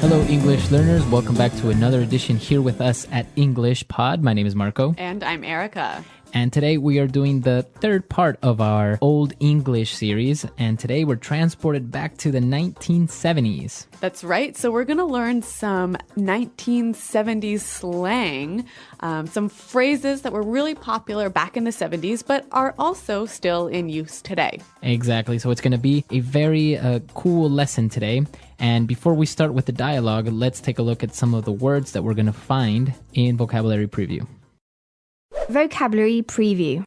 Hello, English learners. Welcome back to another edition here with us at English Pod. My name is Marco. And I'm Erica. And today we are doing the third part of our Old English series. And today we're transported back to the 1970s. That's right. So we're going to learn some 1970s slang, some phrases that were really popular back in the 70s, but are also still in use today. Exactly. So it's going to be a very cool lesson today. And before we start with the dialogue, let's take a look at some of the words that we're going to find in Vocabulary Preview. Vocabulary Preview.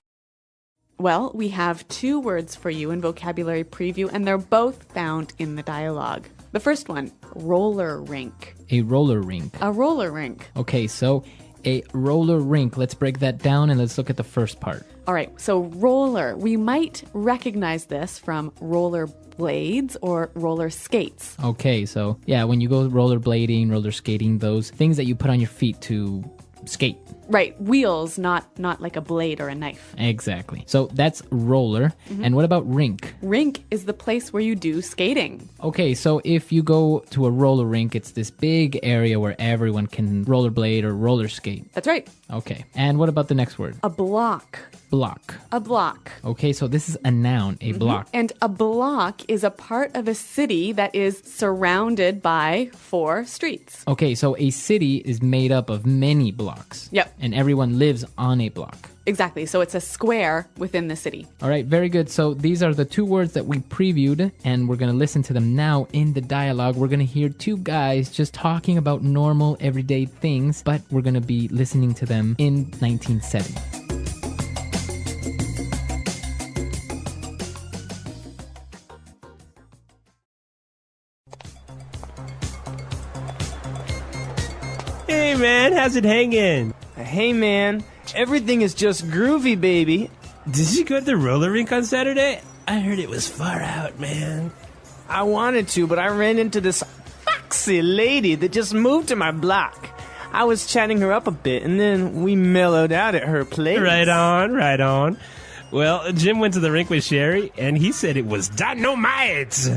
Well, we have two words for you in Vocabulary Preview, and they're both found in the dialogue. The first one, roller rink. A roller rink. A roller rink. Okay, so a roller rink. Let's break that down and let's look at the first part. All right, so roller. We might recognize this from roller blades or roller skates. Okay, so yeah, when you go rollerblading, roller skating, those things that you put on your feet to skate. Right, wheels, not like a blade or a knife. Exactly. So that's roller. And what about rink? Rink is the place where you do skating. Okay, so if you go to a roller rink, it's this big area where everyone can rollerblade or roller skate. That's right. Okay. And what about the next word? A block. Block. A block. Okay, so this is a noun, a block. And a block is a part of a city that is surrounded by 4 streets. Okay, so a city is made up of many blocks. Yep. And everyone lives on a block. Exactly. So it's a square within the city. All right, very good. So these are the two words that we previewed, and we're going to listen to them now in the dialogue. We're going to hear two guys just talking about normal, everyday things, but we're going to be listening to them in 1970. Hey man, how's it hanging? Hey man, everything is just groovy, baby. Did you go to the roller rink on Saturday? I heard it was far out, man. I wanted to, but I ran into this foxy lady that just moved to my block. I was chatting her up a bit, and then we mellowed out at her place. Right on, right on. Well, Jim went to the rink with Sherry, and he said it was dynamite.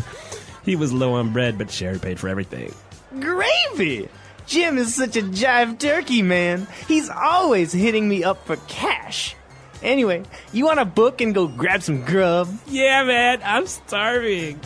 He was low on bread, but Sherry paid for everything. Gravy! Jim is such a jive turkey, man. He's always hitting me up for cash. Anyway, you want to book and go grab some grub? Yeah, man, I'm starving.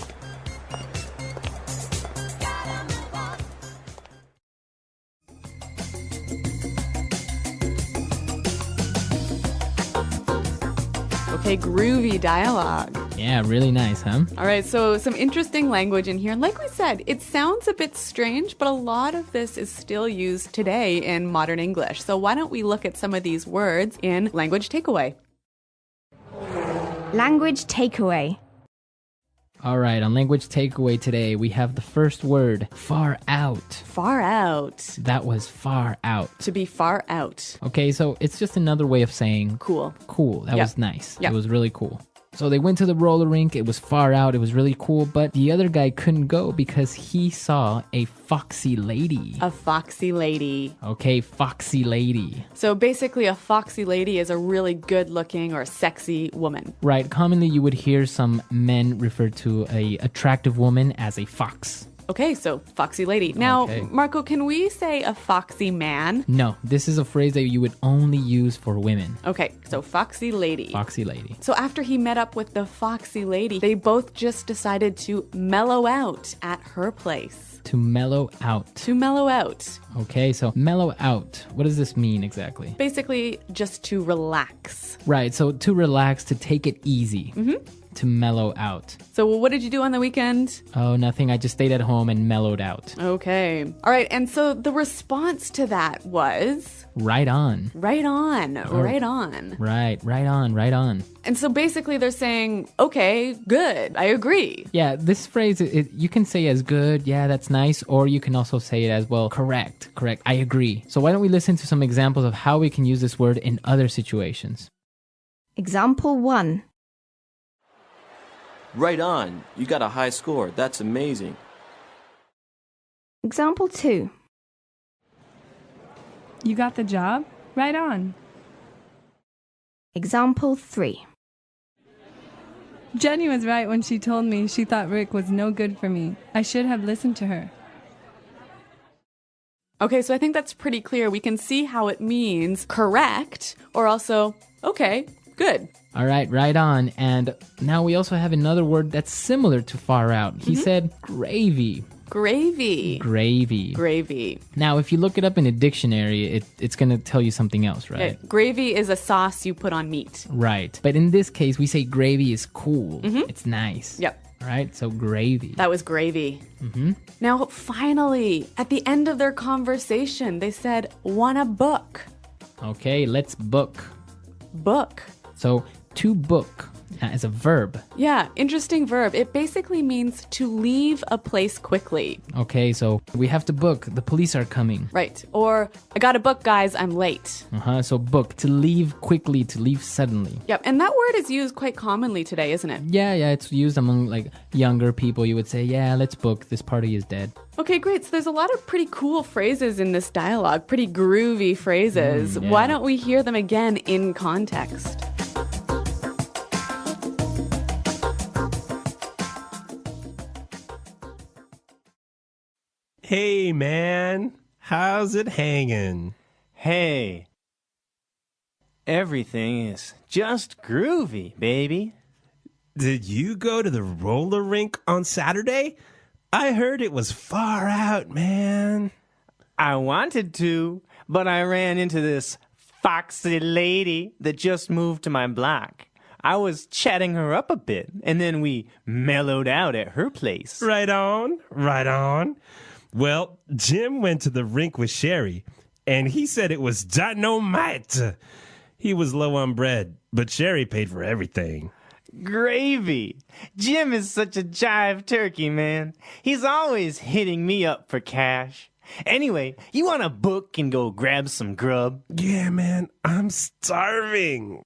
Okay, groovy dialogue. Yeah, really nice, huh? All right, so some interesting language in here. And like we said, it sounds a bit strange, but a lot of this is still used today in modern English. So why don't we look at some of these words in Language Takeaway? Language Takeaway. All right, on Language Takeaway today, we have the first word, far out. Far out. That was far out. To be far out. Okay, so it's just another way of saying Cool. cool. That was nice. Yep. It was really cool. So they went to the roller rink. It was far out. It was really cool. But the other guy couldn't go because he saw a foxy lady. A foxy lady. Okay, foxy lady. So basically, a foxy lady is a really good-looking or sexy woman. Right. Commonly, you would hear some men refer to a attractive woman as a fox. Okay, so foxy lady. Now, Okay. Marco, can we say a foxy man? No, this is a phrase that you would only use for women. Okay, so foxy lady. Foxy lady. So after he met up with the foxy lady, they both just decided to mellow out at her place. To mellow out. To mellow out. Okay, so mellow out. What does this mean exactly? Basically, just to relax. Right, so to relax, to take it easy. To mellow out. So what did you do on the weekend? Oh, nothing. I just stayed at home and mellowed out. Okay. All right, and so the response to that was... Right on. Right on. Right on. Right on, right on. And so basically they're saying, okay, good, I agree. Yeah, this phrase, you can say as good, yeah, that's nice, or you can also say it as, well, correct, I agree. So why don't we listen to some examples of how we can use this word in other situations? Example 1. Right on. You got a high score. That's amazing. Example 2. You got the job? Right on. Example 3. Jenny was right when she told me she thought Rick was no good for me. I should have listened to her. Okay, so I think that's pretty clear. We can see how it means correct or also, okay, good. All right, right on. And now we also have another word that's similar to far out. He said gravy. Gravy. Gravy. Gravy. Now, if you look it up in a dictionary, it's going to tell you something else, right? Okay, gravy is a sauce you put on meat. Right. But in this case, we say gravy is cool. It's nice. Yep. Right? So gravy. That was gravy. Now, finally, at the end of their conversation, they said, wanna book. Okay, let's book. Book. So to book is a verb. Yeah, interesting verb. It basically means to leave a place quickly. Okay, so we have to book. The police are coming. Right. Or, I gotta book, guys, I'm late. So book, to leave quickly, to leave suddenly. Yep, and that word is used quite commonly today, isn't it? Yeah, it's used among like younger people. You would say, yeah, let's book. This party is dead. Okay, great. So there's a lot of pretty cool phrases in this dialogue, pretty groovy phrases. Yeah. Why don't we hear them again in context? Hey, man. How's it hanging? Hey. Everything is just groovy, baby. Did you go to the roller rink on Saturday? I heard it was far out, man. I wanted to, but I ran into this foxy lady that just moved to my block. I was chatting her up a bit, and then we mellowed out at her place. Right on, right on. Well, Jim went to the rink with Sherry, and he said it was dynamite. He was low on bread, but Sherry paid for everything. Gravy. Jim is such a jive turkey, man. He's always hitting me up for cash. Anyway, you want to book and go grab some grub? Yeah, man, I'm starving.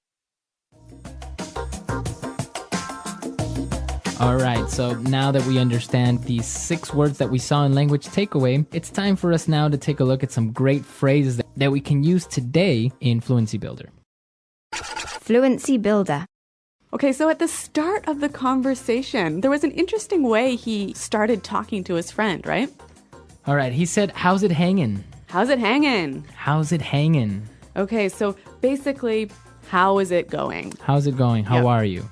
All right, so now that we understand these 6 words that we saw in Language Takeaway, it's time for us now to take a look at some great phrases that we can use today in Fluency Builder. Fluency Builder. Okay, so at the start of the conversation, there was an interesting way he started talking to his friend, right? All right, he said, how's it hanging? How's it hanging? How's it hanging? Okay, so basically, how is it going? How's it going? How Yeah. are you?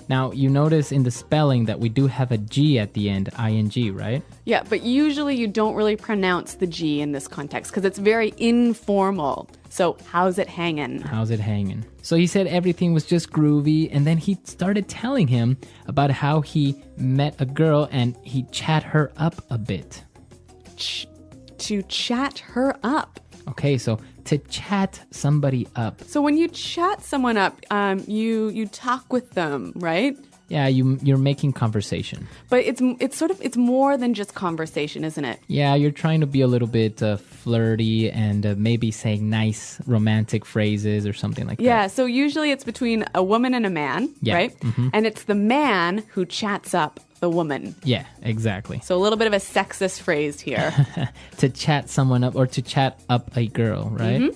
Now, you notice in the spelling that we do have a G at the end, ing, right? Yeah, but usually you don't really pronounce the G in this context because it's very informal. So, how's it hanging? How's it hanging? So he said everything was just groovy, and then he started telling him about how he met a girl and he chat her up a bit. To chat her up. Okay, so to chat somebody up. So when you chat someone up, you talk with them, right? Yeah, you're making conversation. But it's more than just conversation, isn't it? Yeah, you're trying to be a little bit flirty and maybe saying nice romantic phrases or something like that. Yeah, so usually it's between a woman and a man, Yeah. right? And it's the man who chats up the woman. Yeah, exactly. So a little bit of a sexist phrase here. To chat someone up or to chat up a girl, right?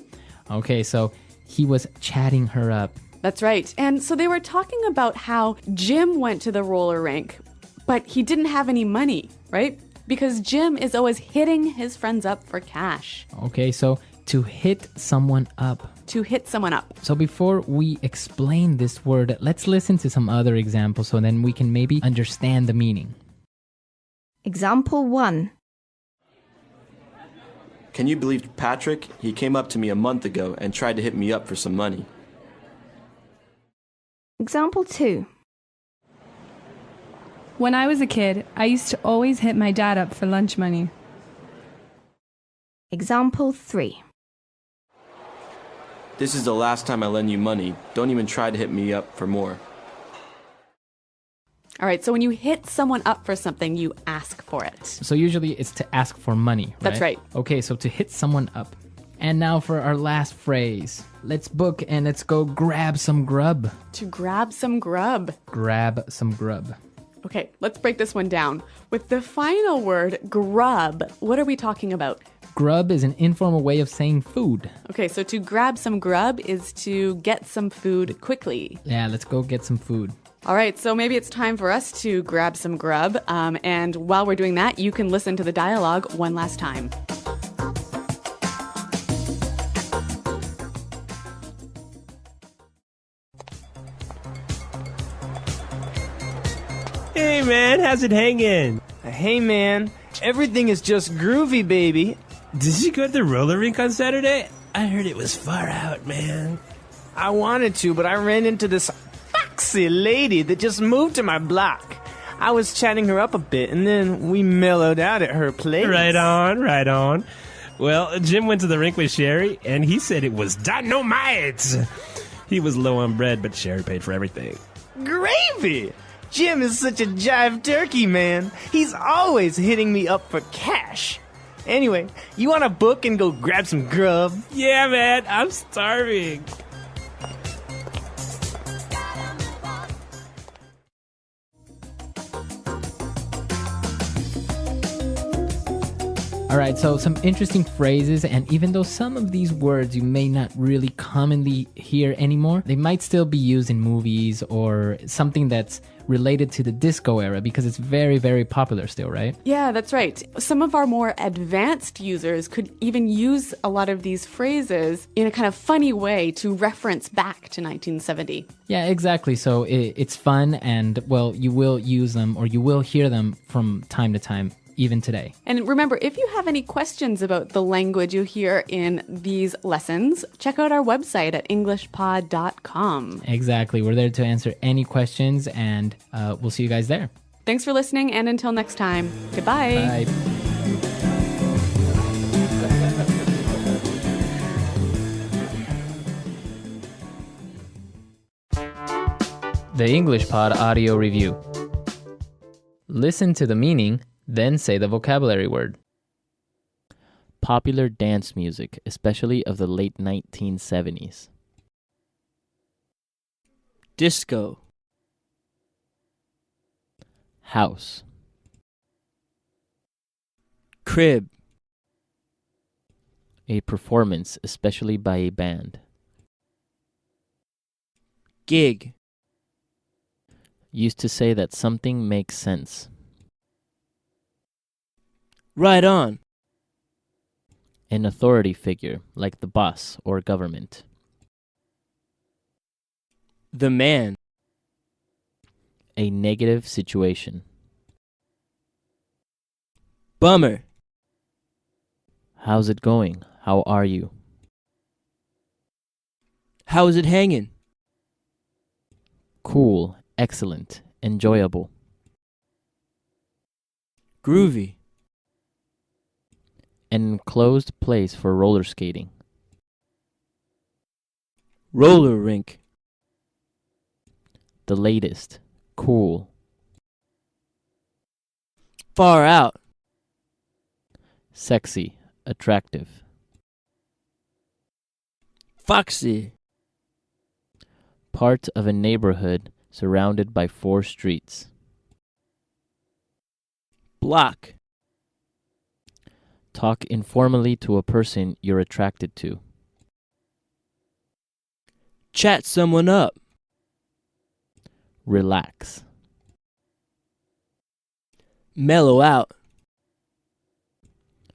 Okay, so he was chatting her up. That's right. And so they were talking about how Jim went to the roller rink, but he didn't have any money, right? Because Jim is always hitting his friends up for cash. Okay, so to hit someone up. To hit someone up. So before we explain this word, let's listen to some other examples so then we can maybe understand the meaning. Example 1. Can you believe Patrick? He came up to me a month ago and tried to hit me up for some money. Example 2. When I was a kid, I used to always hit my dad up for lunch money. Example 3. This is the last time I lend you money. Don't even try to hit me up for more. All right, so when you hit someone up for something, you ask for it. So usually it's to ask for money, right? That's right. Okay, so to hit someone up. And now for our last phrase. Let's book and let's go grab some grub. To grab some grub. Grab some grub. Okay, let's break this one down. With the final word, grub, what are we talking about? Grub is an informal way of saying food. Okay, so to grab some grub is to get some food quickly. Yeah, let's go get some food. All right, so maybe it's time for us to grab some grub. And while we're doing that, you can listen to the dialogue one last time. man, how's it hanging? Hey, man, everything is just groovy, baby. Did you go to the roller rink on Saturday? I heard it was far out, man. I wanted to, but I ran into this foxy lady that just moved to my block. I was chatting her up a bit, and then we mellowed out at her place. Right on, right on. Well, Jim went to the rink with Sherry, and he said it was dynamite. He was low on bread, but Sherry paid for everything. Gravy! Jim is such a jive turkey, man. He's always hitting me up for cash. Anyway, you want to book and go grab some grub? Yeah, man, I'm starving. All right, so some interesting phrases, and even though some of these words you may not really commonly hear anymore, they might still be used in movies or something that's related to the disco era because it's very, very popular still, right? Yeah, that's right. Some of our more advanced users could even use a lot of these phrases in a kind of funny way to reference back to 1970. Yeah, exactly. So it's fun, and, well, you will use them or you will hear them from time to time, even today. And remember, if you have any questions about the language you hear in these lessons, check out our website at englishpod.com. Exactly. We're there to answer any questions, and we'll see you guys there. Thanks for listening, and until next time, goodbye. Bye. The English Pod Audio Review. Listen to the meaning, then say the vocabulary word. Popular dance music, especially of the late 1970s. Disco. House. Crib. A performance, especially by a band. Gig. Used to say that something makes sense. Right on. An authority figure, like the boss or government. The man. A negative situation. Bummer. How's it going? How are you? How's it hanging? Cool, excellent, enjoyable. Groovy. An enclosed place for roller skating. Roller rink. The latest, cool. Far out. Sexy, attractive. Foxy. Part of a neighborhood surrounded by 4 streets. Block. Talk informally to a person you're attracted to. Chat someone up. Relax. Mellow out.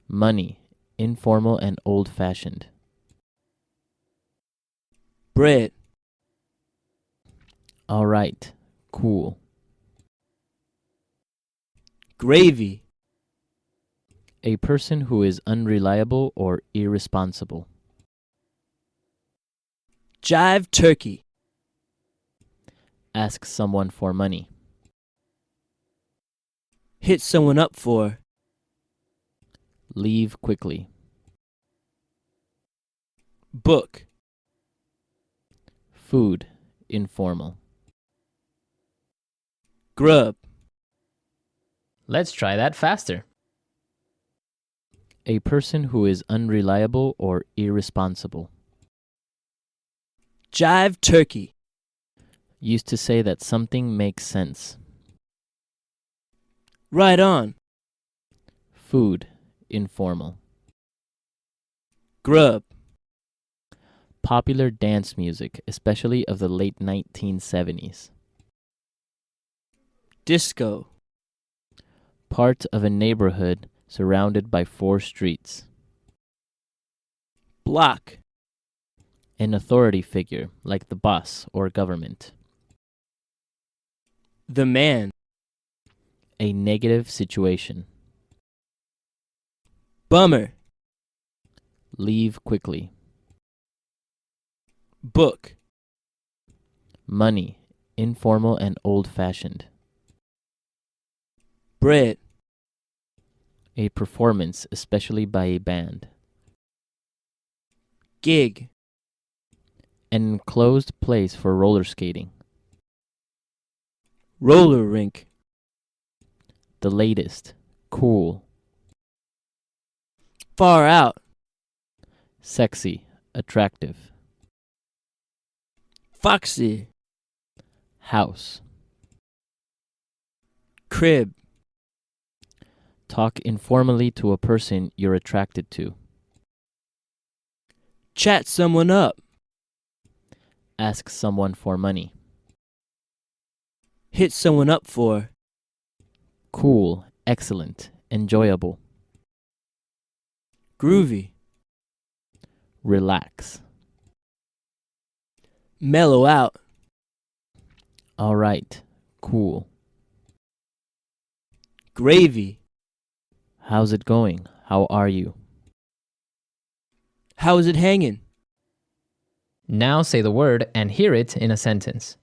Money, informal and old-fashioned. Bread. All right, cool. Gravy. A person who is unreliable or irresponsible. Jive turkey. Ask someone for money. Hit someone up for. Leave quickly. Book. Food, informal. Grub. Let's try that faster. A person who is unreliable or irresponsible. Jive turkey. Used to say that something makes sense. Right on. Food, informal. Grub. Popular dance music, especially of the late 1970s. Disco. Part of a neighborhood surrounded by 4 streets. Block. An authority figure, like the boss or government. The man. A negative situation. Bummer. Leave quickly. Book. Money. Informal and old-fashioned. Bread. A performance, especially by a band. Gig. An enclosed place for roller skating. Roller rink. The latest. Cool. Far out. Sexy. Attractive. Foxy. House. Crib. Talk informally to a person you're attracted to. Chat someone up. Ask someone for money. Hit someone up for. Cool. Excellent. Enjoyable. Groovy. Relax. Mellow out. All right. Cool. Gravy. How's it going? How are you? How is it hanging? Now say the word and hear it in a sentence.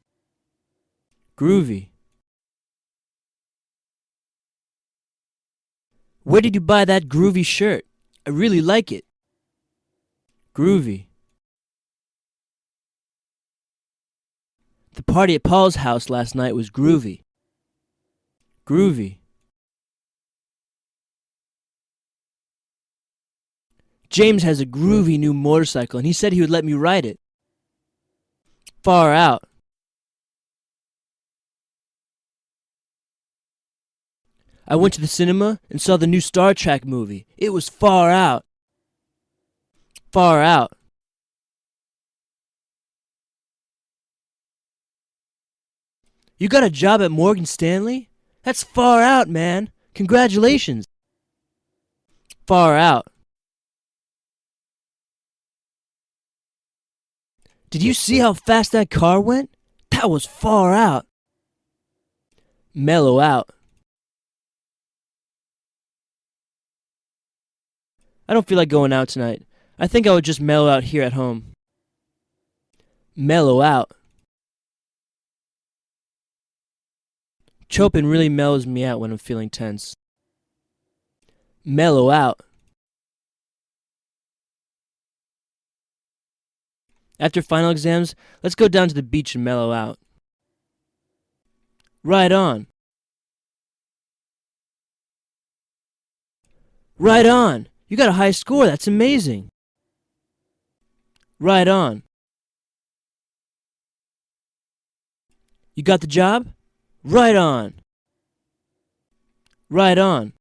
Groovy. Where did you buy that groovy shirt? I really like it. Groovy. The party at Paul's house last night was groovy. Groovy. James has a groovy new motorcycle and he said he would let me ride it. Far out. I went to the cinema and saw the new Star Trek movie. It was far out. Far out. You got a job at Morgan Stanley? That's far out, man. Congratulations. Far out. Did you see how fast that car went? That was far out. Mellow out. I don't feel like going out tonight. I think I would just mellow out here at home. Mellow out. Chopin really mellows me out when I'm feeling tense. Mellow out. After final exams, let's go down to the beach and mellow out. Right on. Right on. You got a high score. That's amazing. Right on. You got the job? Right on. Right on.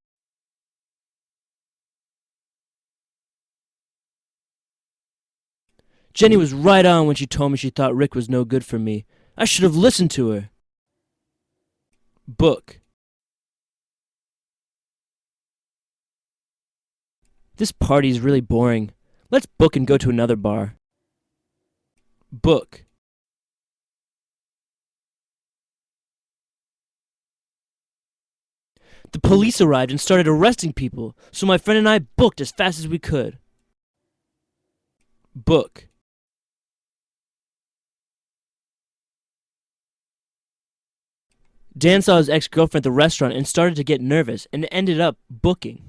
Jenny was right on when she told me she thought Rick was no good for me. I should have listened to her. Book. This party's really boring. Let's book and go to another bar. Book. The police arrived and started arresting people, so my friend and I booked as fast as we could. Book. Dan saw his ex-girlfriend at the restaurant and started to get nervous and ended up booking.